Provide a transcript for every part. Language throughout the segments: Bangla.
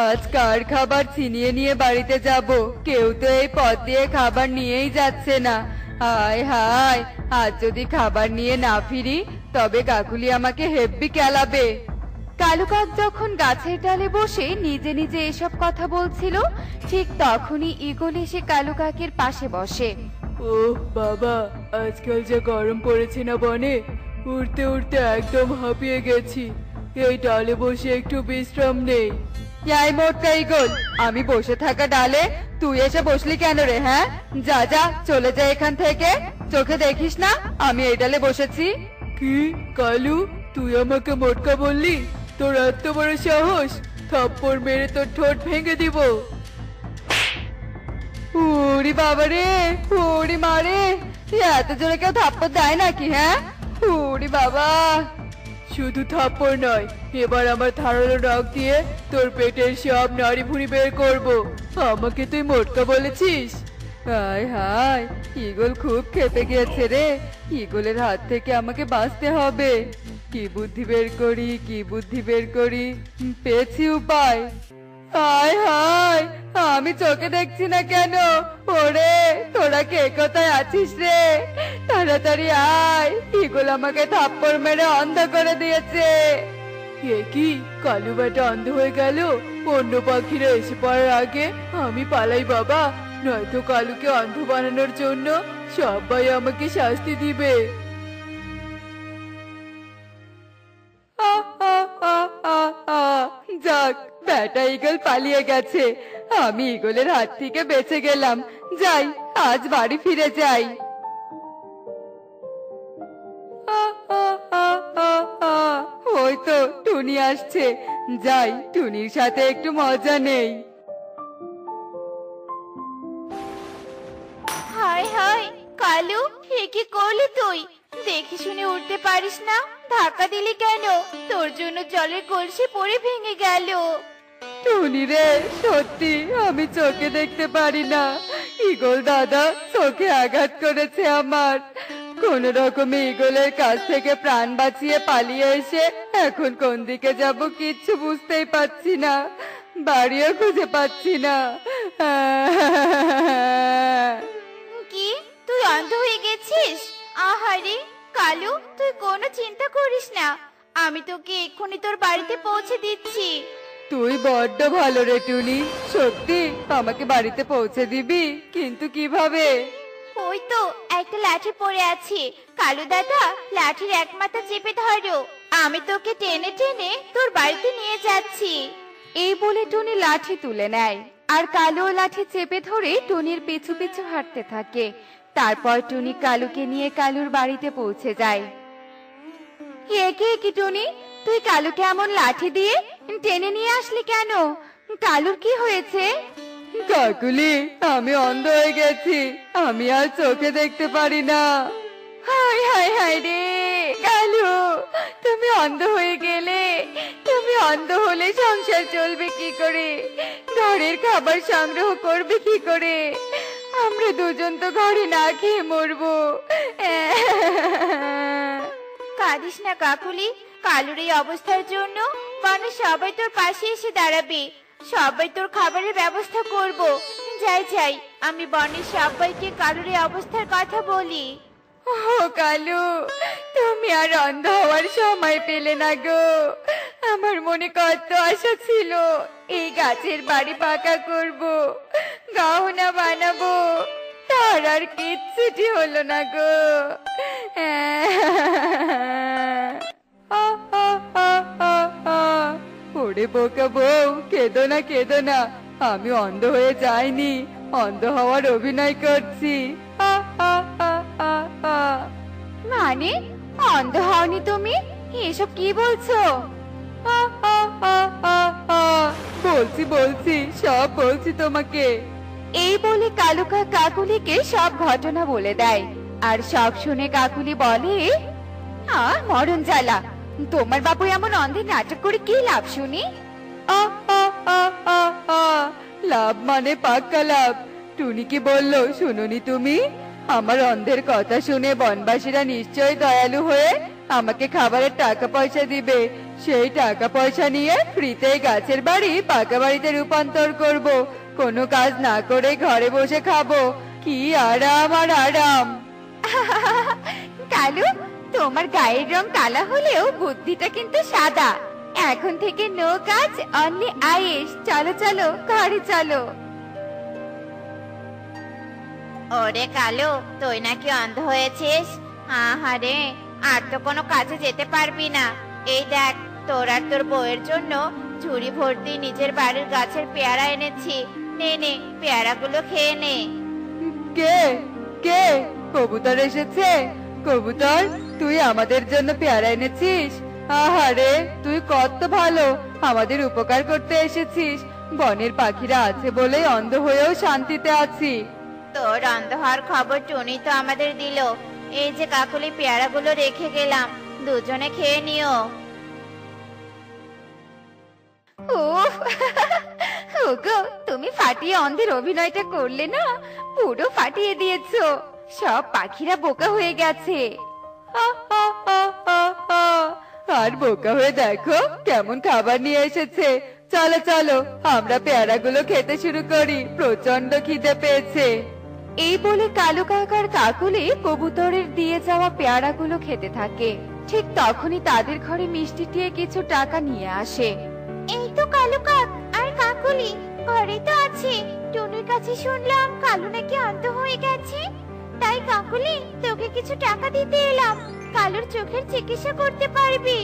আজ কার খাবার ছিনিয়ে নিয়ে বাড়িতে যাব, কেউ তো এই পথ দিয়ে খাবার নিয়েই যাচ্ছে না। হায় হায়, আজ যদি খাবার নিয়ে না ফিরি তবে কাকুলি আমাকে হেব্বি কেলাবে। কালু কাক যখন গাছের ডালে বসে নিজে নিজে এসব কথা বলছিল, ঠিক তখনই ঈগল এসে কালু কাকের পাশে বসে। ওহ বাবা, আজকাল যে গরম পড়েছে না বনে, উড়তে উড়তে একদম হাঁপিয়ে গেছি। এই ডালে বসে একটু বিশ্রাম নেই। এই মোটকা ঈগল, আমি বসে থাকা ডালে তুই এসে বসলি কেন রে? হ্যাঁ, যা যা, চলে যা এখান থেকে। চোখে দেখিস না আমি এই ডালে বসেছি? কি কালু, তুই আমাকে মোটকা বললি? তোর এত বড় সাহস! থাপ্পড় মেরে তোর ঠোঁট ভেঙে দিব। ওরে বাবা রে, ওরে মারে, এত জোরে কেউ থাপ্পড় দেয় নাকি? হ্যাঁ, ওরে বাবা। শুধু থাপ্পড় নয়, এবার আমার ধারালো নখ দিয়ে তোর পেটের সব নাড়ি ভুঁড়ি বের করব। আমাকে তুই মোটকা বলেছিস? হায় হায়, ঈগল খুব খেপে গিয়েছে রে। ঈগলের হাত থেকে আমাকে বাঁচতে হবে। কি বুদ্ধি বের করি, কি বুদ্ধি বের করি। পেয়েছি উপায়। হায় হায়, আমি চোখে দেখছি না কেন? ওরে, তোরা কে কোথায় আছিস রে? তাড়াতাড়ি আয়, ঈগল আমাকে থাপ্পড় মেরে অন্ধ করে দিয়েছে। এ কি, কালু বেটা অন্ধ হয়ে গেল? অন্য পাখিরা এসে পড়ার আগে আমি পালাই বাবা, নয়তো কালুকে অন্ধ বানানোর জন্য সবাই আমাকে শাস্তি দিবে। যাক, বেটা ঈগল পালিয়ে গেছে। আমি ঈগলের হাত থেকে বেঁচে গেলাম। যাই, আজ বাড়ি ফিরে যাই। ওই তো টুনি আসছে। যাই, টুনির সাথে একটু মজা নেই। হায় হায়, কালু, এ কি করলি তুই? দেখে শুনে উঠতে পারিস না? ধাক্কা দিলি কেন? তোর জন্য জলের কলসি পড়ে ভেঙে গেল। টুনি রে, সত্যি আমি চোখে দেখতে পারি না। ঈগল দাদা চোখে আঘাত করেছে আমার। কোন রকমে ঈগলের কাছ থেকে প্রাণ বাঁচিয়ে পালিয়ে এসে এখন কোন দিকে যাব কিচ্ছু বুঝতেই পারছি না। বাড়িও খুঁজে পাচ্ছি না। কি, তুই অন্ধ হয়ে গেছিস? আহারে কালু, তুই কোনো চিন্তা করিস না, আমি তোকে এক্ষুনি তোর বাড়িতে পৌঁছে দিচ্ছি। তুই বড্ড ভালো রে টুনি, সত্যি আমাকে বাড়িতে পৌঁছে দিবি? কিন্তু কিভাবে? ওই তো একটা লাঠি পড়ে আছে, কালু দাদা, লাঠির এক মাথা চেপে ধরো, আমি তোকে টেনে টেনে তোর বাড়িতে নিয়ে যাচ্ছি। এই বলে টুনি লাঠি তুলে নেয়, আর কালু লাঠি চেপে ধরে টুনির পিছু পিছু হাঁটতে থাকে। তারপর টুনি কালুকে নিয়ে কালুর বাড়িতে পৌঁছে যায়। একে কি টুনি, তুই কালুকে এমন লাঠি দিয়ে টেনে নিয়ে আসলি কেন? কালুর কি হয়েছে? কাকুলি, আমি অন্ধ হয়ে গেছি, আমি আর চোখে দেখতে পারি না। হায় হায় হায় রে কালু, তুমি অন্ধ হয়ে গেলে। তুমি অন্ধ হলে সংসার চলবে কি করে? ঘরের খাবার সংগ্রহ করবে কি করে? আমরা দুজন তো ঘরে না খেয়ে মরবো। কাঁদিস না কাকুলি, কালুর এই অবস্থার জন্য বনের সবাই তোর পাশে এসে দাঁড়াবে, সবাই তোর খাবারের ব্যবস্থা করব। যাই যাই, আমি বনের সবাইকে কালুর এই অবস্থার কথা বলি। ও কালু, তুমি আর অন্ধ হওয়ার সময় পেলে না গো। আমার মনে কত আশা ছিল, এই গাছের বাড়ি পাকা করব, গহনা বানাবো, তার আর কিচ্ছুটি হলো না গো। ওরে বোকা বউ, কেঁদো না কেঁদো না, আমি অন্ধ হয়ে যাইনি, অন্ধ হওয়ার অভিনয় করছি। মানে অন্ধ হওনি তুমি? এসব কি বলছো? বলছি বলছি, সব বলছি তোমাকে। এই বলে কালু কাক কাকুলিকে সব ঘটনা বলে দেয়। আর সব শুনে কাকুলি বলে, মরণ জ্বালা, তোমার বাবু এমন অন্ধের নাটক করে কি লাভ শুনি? লাভ মানে পাক্কা লাভ। টুনি কি বললো শুনুনি তুমি? আমার অন্ধের কথা শুনে বনবাসীরা নিশ্চয়ই দয়ালু হয়ে আমাকে খাবারের টাকা পয়সা দিবে। সেই টাকা পয়সা নিয়ে ফ্রিতে গাছের বাড়ি পাকা বাড়িতে রূপান্তর করব, কোনো কাজ না করে ঘরে বসে খাবো। কি আরাম আর আরাম। কালু, তোমার গায়ের রং কালা হলেও বুদ্ধিটা কিন্তু সাদা। এখন থেকে নো কাজ, অনলি আয়েশ। চলো চলো, ঘরে চলো। ওরে কালু, তুই নাকি অন্ধ হয়েছিস? আহারে, আর তো কোনো কাজে যেতে পারবি না। এই দেখ, তোর আর তোর বউয়ের জন্য ঝুড়ি ভর্তি নিজের বাড়ির গাছের পেয়ারা এনেছি। নে নে, পেয়ারাগুলো খেয়ে নে। কে কে? কবুতর এসেছে? কবুতর, তুই আমাদের জন্য পেয়ারা এনেছিস? আহারে, তুই কত ভালো, আমাদের উপকার করতে এসেছিস। বনের পাখিরা আছে বলে অন্ধ হয়েও শান্তিতে আছি। তোর অন্ধ হওয়ার খবর টুনি তো আমাদের দিল। এই যে কাকুলি, পেয়ারাগুলো রেখে গেলাম, দুজনে খেয়ে নিও। উফ, ওগো, তুমি ফাটিয়ে অন্ধের অভিনয়টা করলে না, পুরো ফাটিয়ে দিয়েছো। সব পাখিরা বোকা হয়ে গেছে। আর বোকা হয়ে দেখো কেমন খাবার নিয়ে এসেছে। চলো চলো, আমরা পেয়ারাগুলো খেতে শুরু করি, প্রচন্ড খিদে পেয়েছে। এই বলে কালু কাকার কাকুলি কবুতরের দিয়ে যাওয়া পেয়ারাগুলো খেতে থাকে। ঠিক তখনই তাদের ঘরে মিষ্টি টিয়ে কিছু টাকা নিয়ে আসে। এই তো কালু কাক আর কাকুলি ঘরে তো আছে। টুনির কাছে শুনলাম কালু নাকি অন্ধ হয়ে গেছে, তাই কাকুলি তোকে কিছু টাকা দিতে এলাম। কালুর চোখের চিকিৎসা করতে পারবি।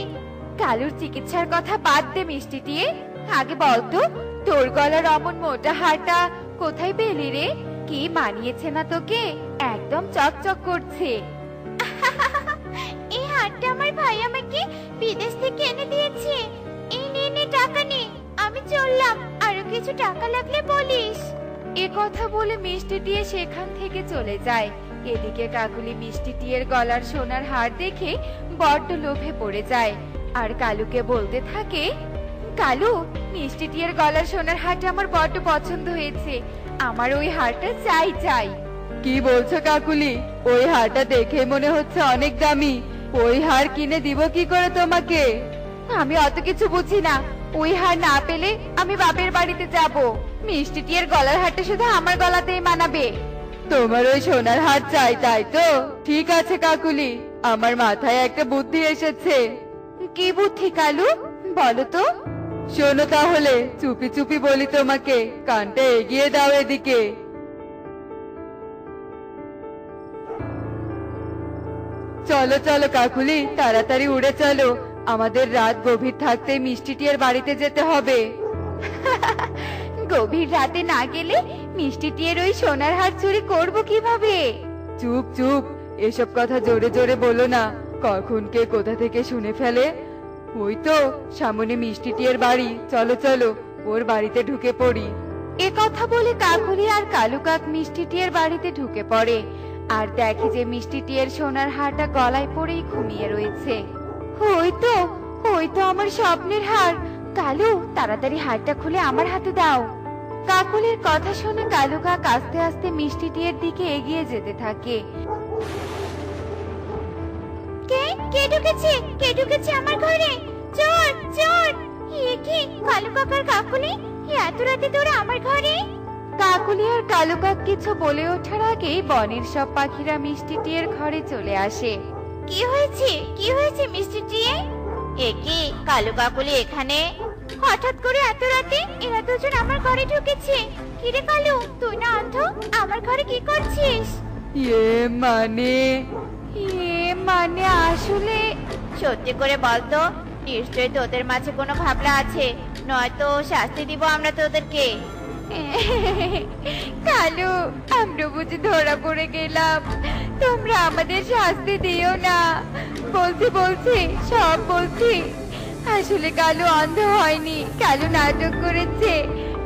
কালুর চিকিৎসার কথা বাদ দে মিষ্টি টিয়ে, আগে বলতো তোর গলার অমন মোটা হাড়টা কোথায় পেলি রে? কি মানিয়েছে না তোকে? একদম চকচক করছে। এই হারটা আমার ভাই আমাকে বিদেশ থেকে এনে দিয়েছে। এই নে নে, টাকা নে, আমি চললাম। আরো কিছু টাকা লাগলে বলিস। এ কথা বলে মিষ্টি টিয়ে সেখান থেকে চলে যায়। এদিকে কাকুলি মিষ্টি টিয়ের গলার সোনার হার দেখে বড্ড লোভে পড়ে যায়, আর কালুকে বলতে থাকে, কালু, মিষ্টি টিয়ের গলার সোনার হারটা আমার বড্ড পছন্দ হয়েছে, আমার ওই হারটা চাই চাই। কি বলছো কাকুলি? ওই হারটা দেখে মনে হচ্ছে অনেক দামি। ওই হার কিনে দিব কি করে তোমাকে? আমি অত কিছু বুঝি না, ওই হার না পেলে আমি বাপের বাড়িতে যাব। মিষ্টি টিয়ের গলার হারটা শুধু আমার গলাতেই মানাবে। তোমার ওই সোনার হার চাই, তাই তো? ঠিক আছে কাকুলি, আমার মাথায় একটা বুদ্ধি এসেছে। কি বুদ্ধি কালু, বলো তো? শোনো তাহলে, চুপি চুপি বলি তোমাকে, কানটা এগিয়ে দাও এদিকে। চলো চলো কাকুলি, তাড়াতাড়ি উড়ে চলো, আমাদের রাত গভীর থাকতে মিষ্টি টিয়ের বাড়িতে যেতে হবে। গভীর রাতে না গেলে মিষ্টি টিয়ের ওই সোনার হার চুরি করবো কিভাবে? চুপ চুপ, এসব কথা জোরে জোরে বলো না, কখন কে কোথা থেকে শুনে ফেলে। ওই তো সামনে মিষ্টি টিয়ের বাড়ি, চলো চলো, ওর বাড়িতে ঢুকে পড়ি। এ কথা বলে কাকুলি আর কালু কাক মিষ্টি টিয়ের বাড়িতে ঢুকে পড়ে, আর দেখে যে মিষ্টি টিয়ের সোনার হারটা গলায় পড়েই ঘুমিয়ে রয়েছে। ওই তো আমার স্বপ্নের হার। কালু, তাড়াতাড়ি হারটা খুলে আমার হাতে দাও। কাকুলির কথা শুনে কালু কাক আস্তে আস্তে মিষ্টি টিয়ের দিকে এগিয়ে যেতে থাকে। কে কে ঢুকেছে? কে ঢুকেছে আমার ঘরে? চোর চোর! এ কি কালু কাকার কাকুলি, এত রাতে তোরা আমার ঘরে? কাকুলি আর কালু কাক কিছু বলে ওঠার আগেই বনের সব পাখিরা মিষ্টি টিয়ের ঘরে চলে আসে। কি হয়েছে? কি হয়েছে মিষ্টি টিয়ে? এ কি কালু কাকুলি এখানে? হঠাৎ করে এত রাতে এরা দুজন আমার ঘরে ঢুকেছে। কিরে কালু, তুই না অন্ধ? আমার ঘরে কি করছিস? মানে আসলে সত্যি করে বলতো, নিশ্চয়ই তোদের মাঝে কোনো ঘাবলা আছে, নয়তো শাস্তি দিব আমরা তোদেরকে। কালু, আমরা বুঝি ধরা পড়ে গেলাম, তোমরা আমাদের শাস্তি দিও না। বলছি সব বলছি। আসলে কালু অন্ধ হয়নি, কালু নাটক করেছে।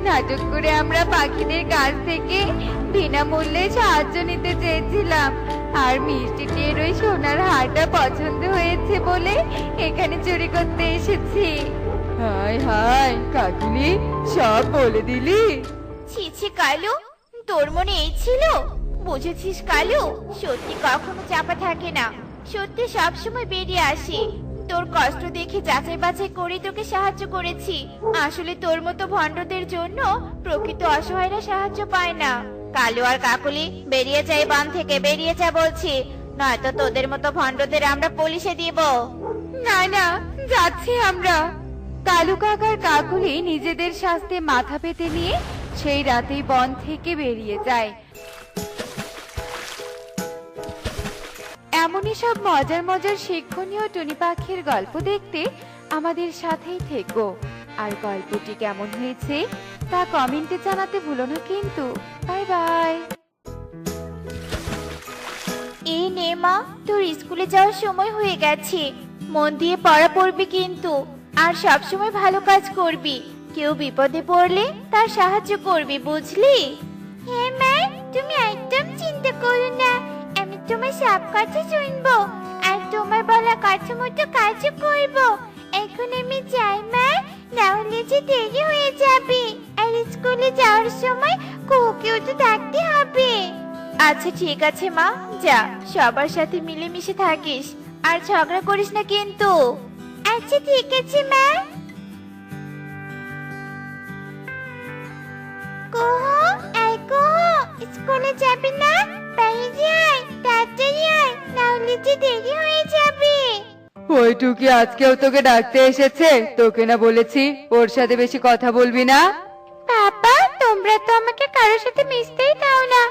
নাটক করে আমরা পাখিদের কাছ থেকে বিনামূল্যে সাহায্য নিতে চেয়েছিলাম, আর মিষ্টি টিয়ের ওই সোনার হারটা পছন্দ হয়েছে বলে এখানে চুরি করতে এসেছি। হায় হায় কাকুলি, সব বলে দিলি? ছি ছি কালু, তোর মনে এই ছিল? বুঝেছিস কালু, সত্যি কখনো চাপা থাকে না, সত্যি সবসময় বেরিয়ে আসে। তোর কষ্ট দেখে যাচাই বাছাই করে তোকে সাহায্য করেছি। আসলে তোর মতো ভণ্ডদের জন্য প্রকৃত অসহায়রা সাহায্য পায় না। কালু আর কাকুলি, বেরিয়ে যা এই বান থেকে, বেরিয়ে যা বলছি, নয়তো তোদের মতো ভণ্ডদের আমরা পুলিশে দিব। না না, যাচ্ছি আমরা। কালু কাকার কাকুলি নিজেদের শাস্তি মাথা পেতে নিয়ে সেই রাতেই বন থেকে বেরিয়ে যায়। এমনই সব মজার মজার শিক্ষণীয় টুনি পাখির গল্প দেখতে আমাদের সাথেই থেকো। আর গল্পটি কেমন হয়েছে তা কমেন্টে জানাতে ভুলো না কিন্তু। Bye bye. এই নে মা, তোর স্কুলে যাওয়ার সময় হয়ে গেছে। মন দিয়ে পড়া পড়বি কিন্তু, আর সব সময় ভালো কাজ করবি। কেউ বিপদে পড়লে তার সাহায্য করবি, বুঝলি? হ্যাঁ মা, তুমি একদম চিন্তা করো না। আমি তোমার সব কথা শুনবো আর তোমার বলা কথা মতো কাজও করবো। এখন আমি যাই মা, না হলে যে দেরি হয়ে যাবে। আর স্কুলে যাওয়ার সময় কুকুকেও তো ডাকতে হবে। আচ্ছা ঠিক আছে মা, যা, সবার সাথে মিলেমিশে থাকিস আর ঝগড়া করিস না কিন্তু। আচ্ছা ঠিক আছে মা। কোহো, এই কোহো, স্কুলে যাবি না? বাইরে আয়, তাড়াতাড়ি আয়, না হলে যে দেরি হয়ে যাবে। ওই টুকি আজকেও তোকে ডাকতে এসেছে? তোকে না বলেছি ওর সাথে বেশি কথা বলবি না? বাবা, তোমরা তো আমাকে কারোর সাথে মিশতেই দাও না,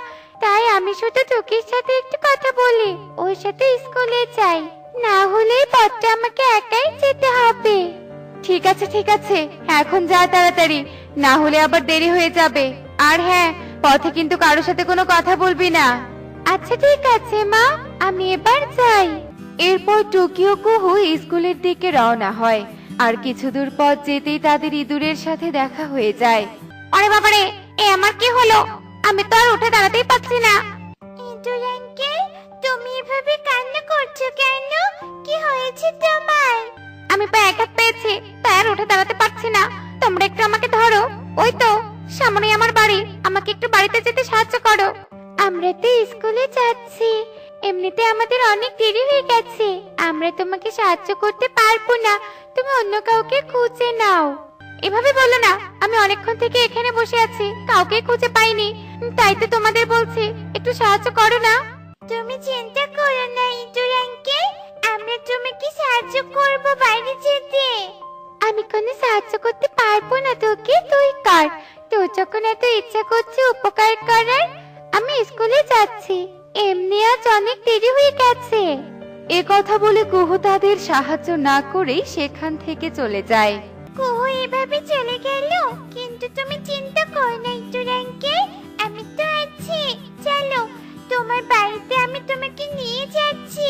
তাই আমি শুধু টুকির সাথে একটু কথা বলি, ওর সাথে স্কুলে যাই। না হলে পথটা আমাকে একাই যেতে হবে। ঠিক আছে ঠিক আছে, এখন যা তাড়াতাড়ি, না হলে আবার দেরি হয়ে যাবে। আর হ্যাঁ, পথে কিন্তু কারোর সাথে কোনো কথা বলবি না। আচ্ছা ঠিক আছে মা, আমি এবার যাই। এরপর টুকি ও কুহু স্কুলের দিকে রওনা হয়। আর কিছু দূর পথ যেতেই তাদের ইঁদুরের সাথে দেখা হয়ে যায়। আরে বাবারে, এ আমার কি হলো? আমি তো আর উঠে দাঁড়াতেই পারছি না। ইঁদুর আঙ্কেল, তুমি এভাবে কান্না করছো কেন? কি হয়েছে তোমার? আমি পা এক হাত পেয়েছি, তাই আর উঠে দাঁড়াতে পারছি না। তোমরা একটু আমাকে ধরো। ওই তো সামনেই আমার বাড়ি, আমাকে একটু বাড়িতে যেতে সাহায্য করো। আমরা তো স্কুলে যাচ্ছি, এমনিতে আমাদের অনেক দেরি হয়ে গেছে। আমরা তোমাকে সাহায্য করতে পারবো না, তুমি অন্য কাউকে খুঁজে নাও। এভাবে বলো না, আমি অনেকক্ষণ থেকে এখানে বসে আছি, কাউকে খুঁজে পাইনি, তাই তো তোমাদের বলছি একটু সাহায্য করো না। তুমি চিন্তা করো না ইঁদুর আঙ্কেল, আমরা তোমাকে সাহায্য করব বাইরে যেতে। আমি কোনো সাহায্য করতে পারবো না তোকে, তুই কর। তোর যখন এত ইচ্ছা করছে উপকার করার, আমি স্কুলে যাচ্ছি, এমনি আজ অনেক দেরি হয়ে গেছে। এ কথা বলে কুহু তাদের সাহায্য না করেই সেখান থেকে চলে যায়। কুহু এভাবে চলে গেল, কিন্তু তুমি চিন্তা করো না ইঁদুর আঙ্কেল, আমি তো আছি। চলো, তোমার বাড়িতে আমি তোমাকে নিয়ে যাচ্ছি,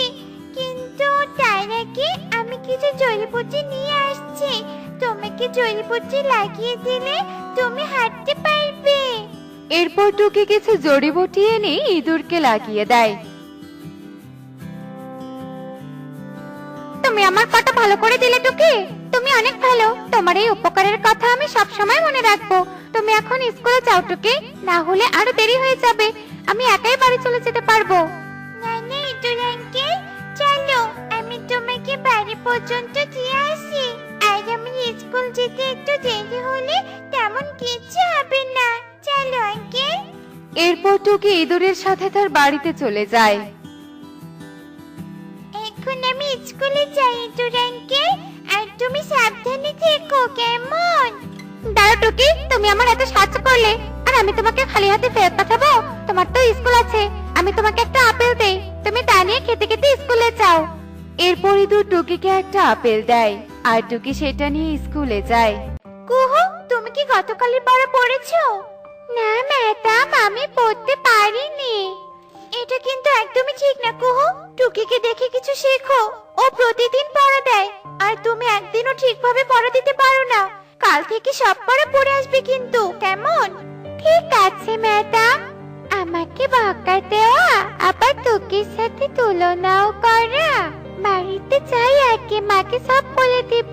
কিন্তু তার আগে আমি কিছু জড়িবুটি নিয়ে আসছি। তোমাকে জড়িবুটি লাগিয়ে দিলে তুমি হাঁটতে পারবে। এরপর টুকি কিছু জড়িবুটি এনে ইঁদুরকে লাগিয়ে দেয়। তুমি আমার কথা ভালো করে দিলে টুকি, তুমি অনেক ভালো। তোমার এই উপকারের কথা আমি সব সময় মনে রাখবো। তুমি এখন স্কুলে যাও টুকি, না হলে আরো দেরি হয়ে যাবে। আমি একাই বাড়ি চলে যেতে পারবো। না না ইঁদুর আঙ্কেল, চলো, আমি তোমাকে বাড়ি পর্যন্ত দিয়ে আসি। আর আমি স্কুল যেতে একটু দেরি হলে তেমন কিছু হবে না। চলো আঙ্কেল। এরপর টুকি ইঁদুরের সাথে তার বাড়িতে চলে যায়। এখন আমি স্কুলে যাই ইঁদুর আঙ্কেল, আর তুমি সাবধানে থেকো, কেমন? দাঁড়া টুকি, তুমি আমার এত সাহায্য করলে, আর আমি তোমাকে খালি হাতে ফেরত পাঠাবো? তোমার তো স্কুল আছে, আমি তোমাকে একটা আপেল দেই, তুমি তা নিয়ে খেতে খেতে স্কুলে যাও। এরপর ইঁদুর টুকিকে একটা আপেল দেয়, আর টুকি সেটা নিয়ে স্কুলে যায়। কুহু, তুমি কি গতকালের পড়া পড়েছো? না ম্যাডাম, আমি পড়তে পারিনি। এটা কিন্তু একদমই ঠিক না কুহু, টুকিকে দেখে কিছু শেখো। ও প্রতিদিন পড়া দেয়, আর তুমি একদিনও ঠিকভাবে পড়া দিতে পারো না। কাল থেকে সব পড়া পড়ে আসবে কিন্তু, কেমন? ঠিক আছে ম্যাডাম। আমাকে বকা দেওয়া আবার টুকির সাথে তুলনাও করা? বাড়িতে যাই আগে মাকে সব বলে দিব,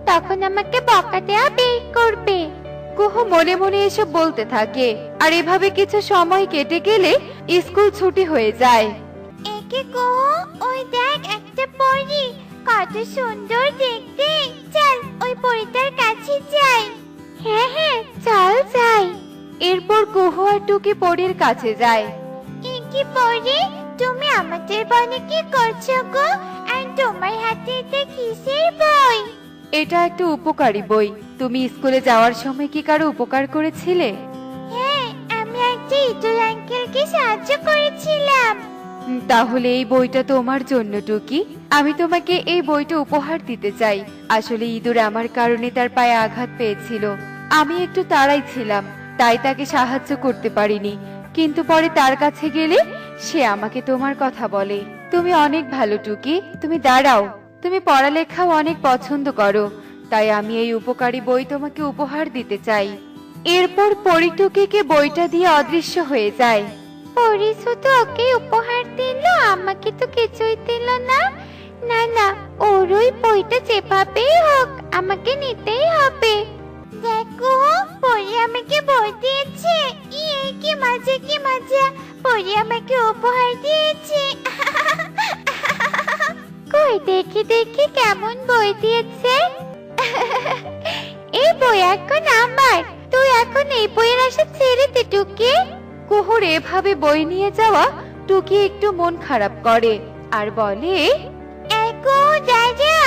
তখন আমাকে বকা দেওয়া বের করবে। কুহু মনে মনে এসব বলতে থাকে। আর এভাবে কিছু সময় কেটে গেলে স্কুল ছুটি হয়ে যায়। একে কুহু, ওই দেখ একটা পরী, কত সুন্দর দেখতে। চল ওই পরীটার কাছে যাই। হ্যাঁ হ্যাঁ চল যাই। এরপর কুহু আর টুকি পরীর কাছে যায়। কি পরি, তুমি আমাদের বনে কি করছো গো? আর তোমার হাতে এটা কিসের বই? এটা একটা উপকারী বই। তুমি স্কুলে যাওয়ার সময় কি কারো উপকার করেছিলে? হ্যাঁ, আমি একটা ইঁদুর আঙ্কেলকে সাহায্য করেছিলাম। তাহলে এই বইটা তোমার জন্য টুকি। আমি তোমাকে এই বইটা উপহার দিতে চাই। আসলে ইঁদুর আমার কারণে তার পায়ে আঘাত পেয়েছিল। আমি একটু তাড়াই ছিলাম, তাই তাকে সাহায্য করতে পারিনি। কিন্তু পরে তার কাছে গেলে সে আমাকে তোমার কথা বলে। তুমি অনেক ভালো টুকি। তুমি দাঁড়াও, তুমি পড়ালেখাও অনেক পছন্দ করো, তাই আমি এই উপকারী বই তোমাকে উপহার দিতে চাই। এরপর পরি টুকিকে বইটা দিয়ে অদৃশ্য হয়ে যায়। পরি শুধু ওকে উপহার দিল, আমাকে তো কিছুই দিল না। না না, ওর ওই বইটা যেভাবেই হোক আমাকে নিতেই হবে। দেখো, পরি আমাকে বই দিয়েছে। কি মজা, কি মজা! পরি আমাকে উপহার দিয়েছে। কই দেখি দেখি কেমন বই দিয়েছে। এই বই এখন আমার। তুই এখন এই বইয়ের আশা ছেড়ে দে টুকি। কুহুর এভাবে বই নিয়ে যাওয়া টুকি একটু মন খারাপ করে আর বলে, এগো দাদা,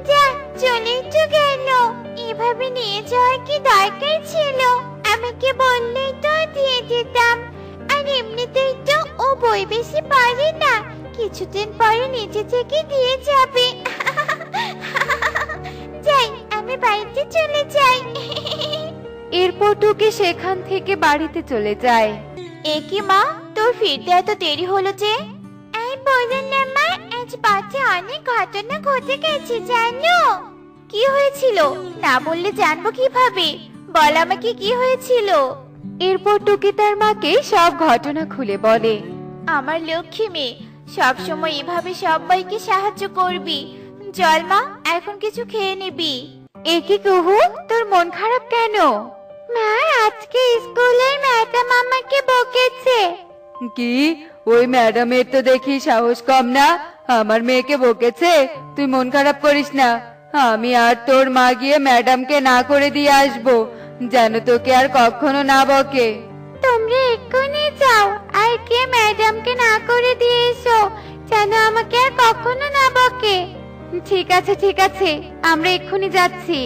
যা চলে তো গেল। এভাবে নিয়ে যাওয়ার কি দরকার ছিল? আমাকে বললেই তো দিয়ে দিতাম। আর এমনিতেই তো ও বই বেশি পারে না, কিছুদিন পরে নিজে থেকে দিয়ে যাবে। যাই, আমি বাড়িতে চলে যাই। এরপর টুকি সেখান থেকে বাড়িতে চলে যায়। এ কি মা, তোর ফিরতে এত দেরি হলো যে? এই বলো না মা, আজ পথে অনেক ঘটনা ঘটে গেছে জানো। কি হয়েছিল? না বললে জানবো কিভাবে? বল আমাকে, কি হয়েছিল? এরপর টুকি তার মাকে সব ঘটনা খুলে বলে। আমার লক্ষ্মী মেয়ে, সব সময় এভাবে সবাইকে সাহায্য করবি। চল মা, এখন কিছু খেয়ে নিবি। এ কি কুহু, তোর মন খারাপ কেন? মা, আজকে স্কুলের ম্যাডাম আমাকে বকেছে। কি? ওই ম্যাডামের তো দেখি সাহস কম না, আমার মেয়েকে বকেছে? তুই মন খারাপ করিস না, আমি আর তোর মা গিয়ে ম্যাডামকে না করে দিয়ে আসবো, যেন তোকে আর কখনো না বকে। তোমরা এক্ষুনি যাও আর গিয়ে ম্যাডামকে না করে দিয়ে এসো, যেন আমাকে আর কখনো না বকে। ঠিক আছে ঠিক আছে, আমরা এক্ষুনি যাচ্ছি।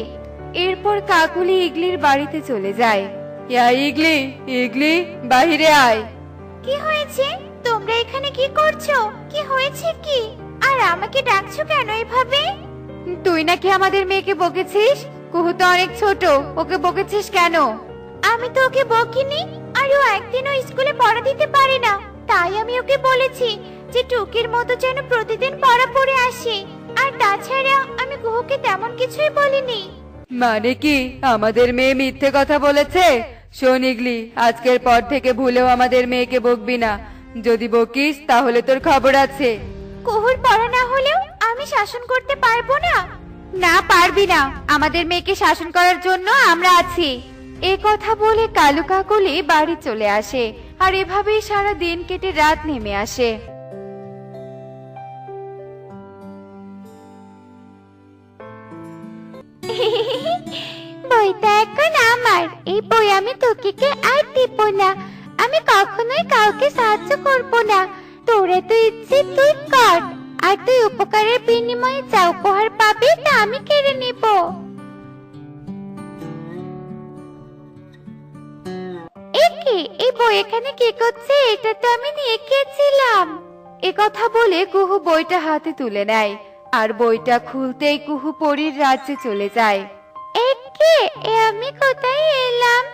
এরপর কাকুলি ইগলির বাড়িতে চলে যায়। ইয়া ইগলি, ইগলি বাহিরে আয়। কি হয়েছে? তোমরা এখানে কি করছো? কি হয়েছে কি? আর আমাকে ডাকছো কেন এভাবে? তুই নাকি আমাদের মেয়েকে বকেছিস? কুহু তো অনেক ছোট, ওকে বকেছিস কেন? আমি তো ওকে বকিনি, আর ও একদিনও স্কুলে পড়া দিতে পারে না। তাই আমি ওকে বলেছি যে টুকির মতো যেন প্রতিদিন পড়া পড়ে আসে। আর তাছাড়া আমি কুহুকে তেমন কিছুই বলিনি। মানে কি আমাদের মেয়ে মিথ্যে কথা বলেছে? শোন ইগলি, আজকের পর থেকে ভুলেও আমাদের মেয়েকে বকবি না। যদি বকিস তাহলে তোর খবর আছে। কুহুর পড়া না হলেও আমি শাসন করতে পারবো না। না পারবি না, আমাদের মেয়েকে শাসন করার জন্য আমরা আছি। এ কথা বলে কালু কাকলি বাড়ি চলে আসে, আর এভাবেই সারা দিন কেটে রাত নেমে আসে। বইটা এখন আমার। এই বই আমি তোকে আর দিব না। আমি কখনোই কাউকে সাহায্য করব না। তোরা তো ইচ্ছে তুই কর, আর তুই উপকারের বিনিময়ে যা উপহার পাবি তা আমি কেড়ে নিব। এই বই এখানে কি করছে? এটা তো আমি নিয়ে গিয়েছিলাম। এ কথা বলে কুহু বইটা হাতে তুলে নেয়, আর বইটা খুলতেই কুহু পরীর রাজ্যে চলে যায়। আমি কোথায় এলাম?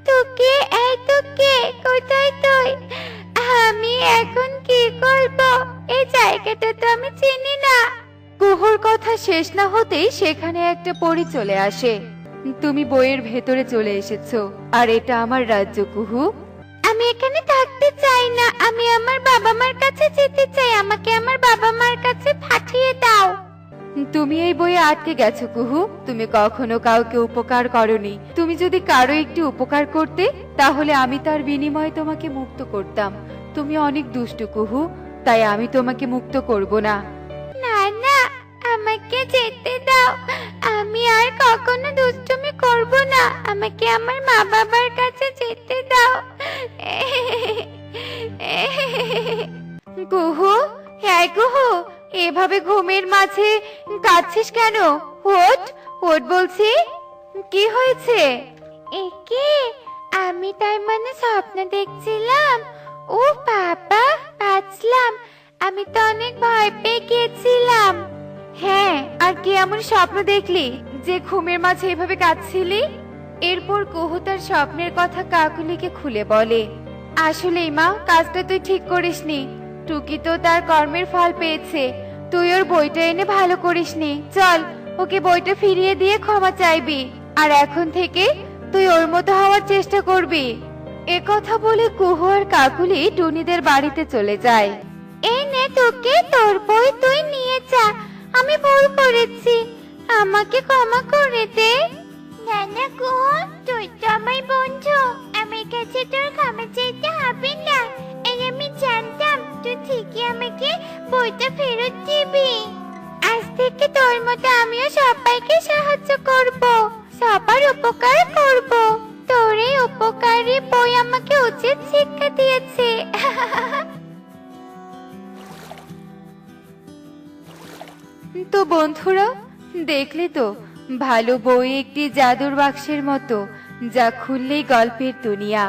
তোকে, এই তোকে, কোথায় তুই? আমি এখন কি করব? এই জায়গাটা তো আমি চিনি না। কুহুর কথা শেষ না হতেই সেখানে একটা পরী চলে আসে। তুমি বইয়ের ভেতরে চলে এসেছো, আর এটা আমার রাজ্য কুহু। আমি এখানে থাকতে চাই না, আমি আমার বাবা মার কাছে যেতে চাই। আমাকে আমার বাবা মার কাছে পাঠিয়ে দাও। তুমি এই বইয়ে আটকে গেছো কুহু, তুমি কখনো কাউকে উপকার করনি। তুমি যদি কারো একটু উপকার করতে, তাহলে আমি তার বিনিময়ে তোমাকে মুক্ত করতাম। তুমি অনেক দুষ্টু কুহু, তাই আমি তোমাকে মুক্ত করব না। না না, আমাকে যেতে দাও, আমি আর কখনো দুষ্টুমি করব না, আমাকে আমার মা বাবার কাছে যেতে দাও। কুহু, হ্যাঁ কুহু, এভাবে ঘুমের মাঝে কাঁদছিস কেন? ওঠ ওঠ বলছি, কি হয়েছে? একে আমি তার মানে স্বপ্ন দেখছিলাম। ও বাবা, বাঁচলাম। আমি তো অনেক ভয় পেয়ে গিয়েছিলাম। হ্যাঁ, আর কি এমন স্বপ্ন দেখলি যে ঘুমের মাঝে এভাবে কাঁদছিলি? এরপর কুহু তার স্বপ্নের কথা কাকুলিকে খুলে বলে। আসলেই মা, কাজটা তুই ঠিক করিসনি। টুকি তো তার কর্মের ফল পেয়েছে, তুই ওর বইটা এনে ভালো করিসনি। চল, ওকে বইটা ফিরিয়ে দিয়ে ক্ষমা চাইবি, আর এখন থেকে তুই ওর মতো হওয়ার চেষ্টা করবি। এ কথা বলে কুহু আর কাকুলি টুনিদের বাড়িতে চলে যায়। এই নে তোকে, তোর বই তুই নিয়ে যা, আমি ভুল করেছি, আমাকে ক্ষমা করে দে। না না কুহু, তুই তো আমার বন্ধু, আমার কাছে তোর ক্ষমা চাইতে হবে না। এই আমি জানতাম তুই ঠিকই আমাকে বইটা ফেরত দিবি। আজ থেকে তোর মতো আমিও সবাইকে সাহায্য করব, সবার উপকার করব। তোর এই উপকারী বই আমাকে উচিত শিক্ষা দিয়েছে। তো বন্ধুরা, দেখলে তো, ভালো বই একটি জাদুর বাক্সের মতো, যা খুললেই গল্পের দুনিয়া।